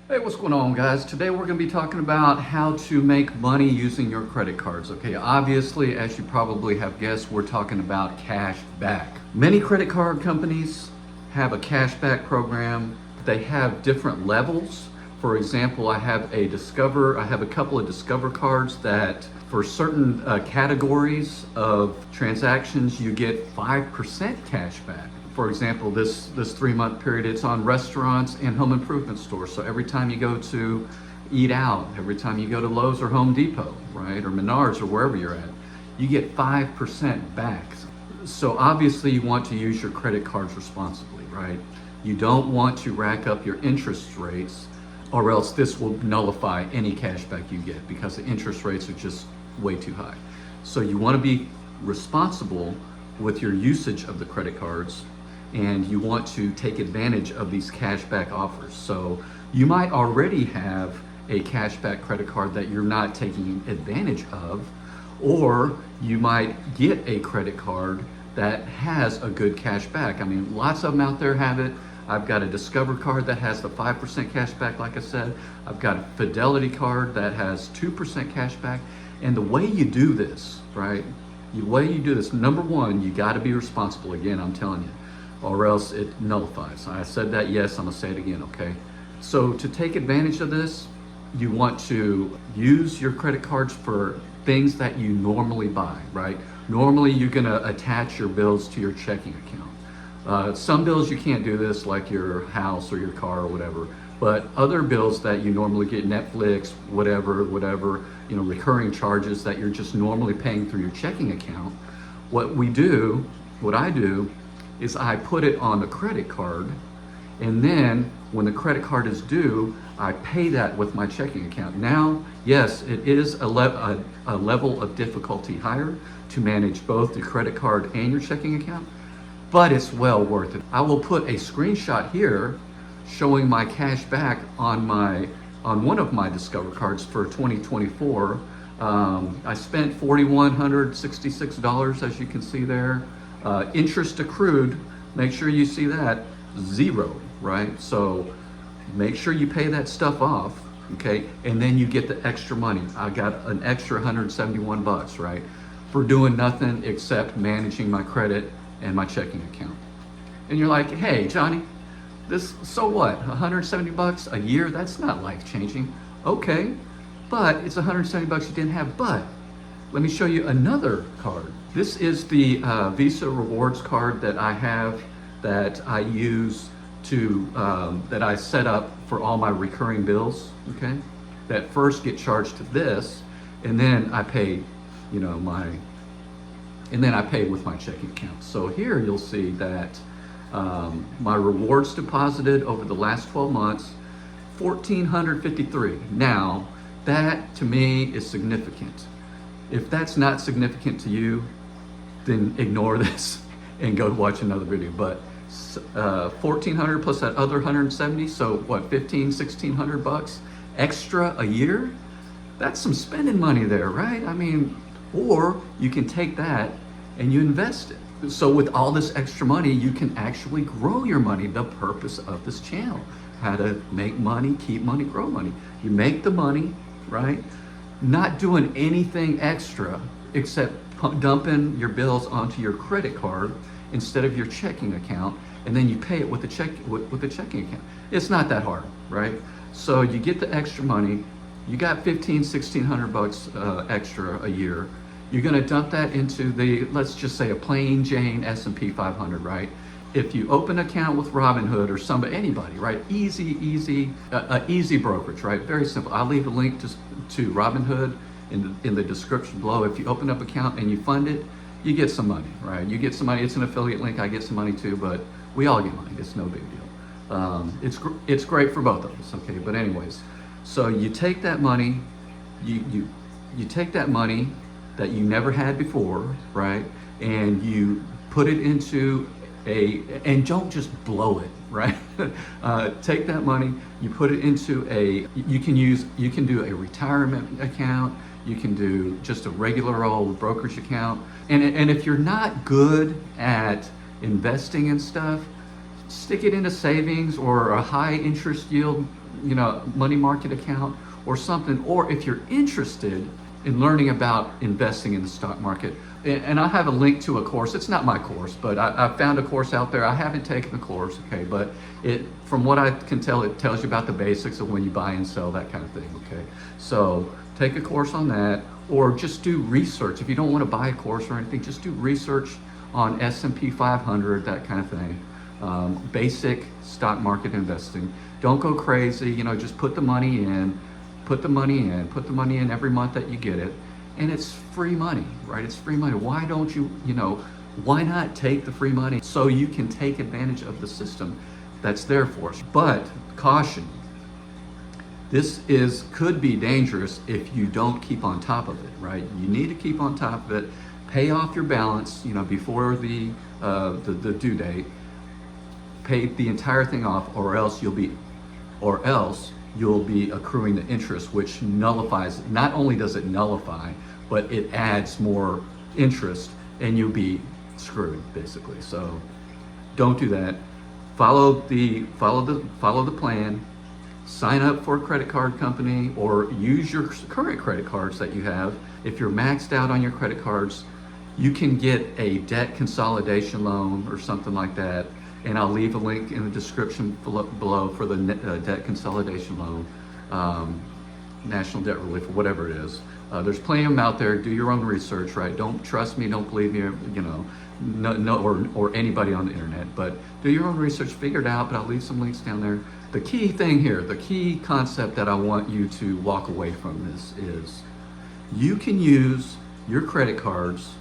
Hey, what's going on, guys? Today we're going to be talking about how to make money using your credit cards. Okay, obviously, as you probably have guessed, we're talking about cash back. Many credit card companies have a cash back program. They have different levels. For example, I have a couple of Discover cards that for certain categories of transactions, you get 5% cash back. For example, this 3-month period, it's on restaurants and home improvement stores. So every time you go to eat out, every time you go to Lowe's or Home Depot, right, or Menards or wherever you're at, you get 5% back. So obviously you want to use your credit cards responsibly, right? You don't want to rack up your interest rates, or else this will nullify any cash back you get because the interest rates are just way too high. So you want to be responsible with your usage of the credit cards, and you want to take advantage of these cashback offers. So you might already have a cashback credit card that you're not taking advantage of, or you might get a credit card that has a good cashback. I mean, lots of them out there have it. I've got a Discover card that has the 5% cashback, like I said. I've got a Fidelity card that has 2% cashback. And the way you do this, right? The way you do this, number one, you got to be responsible. Again, I'm telling you, or else it nullifies. I said that, yes, I'm gonna say it again, okay? So to take advantage of this, you want to use your credit cards for things that you normally buy, right? Normally you're gonna attach your bills to your checking account. Some bills you can't do this, like your house or your car or whatever, but other bills that you normally get, Netflix, whatever, recurring charges that you're just normally paying through your checking account, what I do, is I put it on the credit card, and then when the credit card is due, I pay that with my checking account. Now, yes, it is a level of difficulty higher to manage both the credit card and your checking account, but it's well worth it. I will put a screenshot here showing my cash back on one of my Discover cards for 2024. I spent $4,166, as you can see there. Interest accrued, make sure you see that, 0, right? So make sure you pay that stuff off, okay? And then you get the extra money. I got an extra 171 bucks, right? For doing nothing except managing my credit and my checking account. And you're like, hey, Johnny, so what? 170 bucks a year? That's not life changing. Okay, but it's 170 bucks you didn't have. But let me show you another card. This is the Visa Rewards card that I have, that I use that I set up for all my recurring bills, okay? That first get charged to this, and then I pay, and then I pay with my checking account. So here you'll see that my rewards deposited over the last 12 months, $1,453. Now, that to me is significant. If that's not significant to you, then ignore this and go watch another video. But 1,400 plus that other 170, so what, 1,600 bucks extra a year? That's some spending money there, right? I mean, or you can take that and you invest it. So with all this extra money, you can actually grow your money. The purpose of this channel, how to make money, keep money, grow money. You make the money, right? Not doing anything extra except dumping your bills onto your credit card instead of your checking account, and then you pay it with the checking account. It's not that hard, right? So you get the extra money, you got 1,600 bucks extra a year. You're gonna dump that into let's just say a plain Jane S&P 500, right? If you open an account with Robinhood or anybody, right? Easy brokerage, right? Very simple. I'll leave a link to Robinhood in the description below. If you open up an account and you fund it, you get some money, right? You get some money. It's an affiliate link. I get some money too, but we all get money. It's no big deal. It's great for both of us, okay? But anyways, so you take that money, you take that money that you never had before, right? And you put it into and don't just blow it, right? Take that money, you put it into you can do a retirement account, you can do just a regular old brokerage account. And if you're not good at investing in stuff, stick it into savings or a high interest yield money market account or something, or if you're interested in learning about investing in the stock market. And I have a link to a course. It's not my course, but I found a course out there. I haven't taken the course, okay, but from what I can tell, it tells you about the basics of when you buy and sell, that kind of thing, okay? So take a course on that, or just do research. If you don't want to buy a course or anything, just do research on S&P 500, that kind of thing. Basic stock market investing. Don't go crazy, just put the money in every month that you get it. And it's free money, right? It's free money. Why don't why not take the free money so you can take advantage of the system that's there for us? But caution, this could be dangerous if you don't keep on top of it, right? You need to keep on top of it. Pay off your balance, before the due date. Pay the entire thing off, or else you'll be accruing the interest, which nullifies. Not only does it nullify, but it adds more interest, and you'll be screwed basically. So don't do that. Follow the plan. Sign up for a credit card company, or use your current credit cards that you have. If you're maxed out on your credit cards, you can get a debt consolidation loan or something like that. And I'll leave a link in the description below for the debt consolidation loan, national debt relief, or whatever it is. There's plenty of them out there. Do your own research, right? Don't trust me, don't believe me, or anybody on the internet. But do your own research, figure it out. But I'll leave some links down there. The key thing here, the key concept that I want you to walk away from this is, you can use your credit cards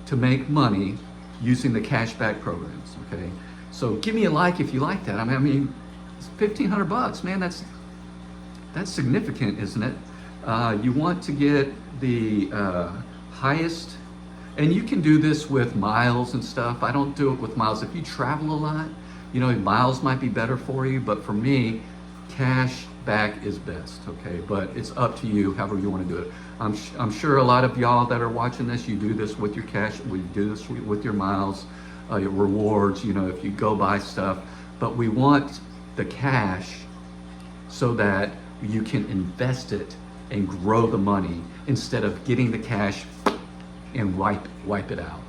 to make money using the cashback programs. Okay. So give me a like if you like that. I mean, it's $1,500, man. That's significant, isn't it? You want to get the highest, and you can do this with miles and stuff. I don't do it with miles. If you travel a lot, miles might be better for you. But for me, cash back is best. Okay, but it's up to you, however you want to do it. I'm sure a lot of y'all that are watching this, you do this with your cash. We do this with your miles. Your rewards, if you go buy stuff. But we want the cash so that you can invest it and grow the money, instead of getting the cash and wipe it out,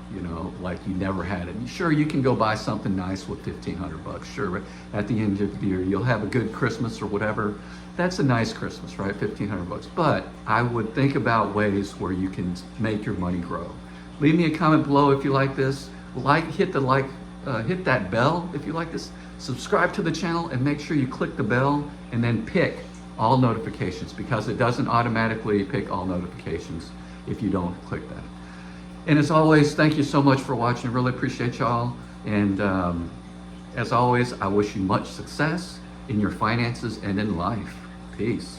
like you never had it. Sure, you can go buy something nice with $1,500. Sure, but at the end of the year, you'll have a good Christmas or whatever. That's a nice Christmas, right? $1,500. But I would think about ways where you can make your money grow. Leave me a comment below if you like this. Hit that bell if you like this. Subscribe to the channel, and make sure you click the bell and then pick all notifications, because it doesn't automatically pick all notifications if you don't click that. And as always, thank you so much for watching. I really appreciate y'all. And as always, I wish you much success in your finances and in life. Peace.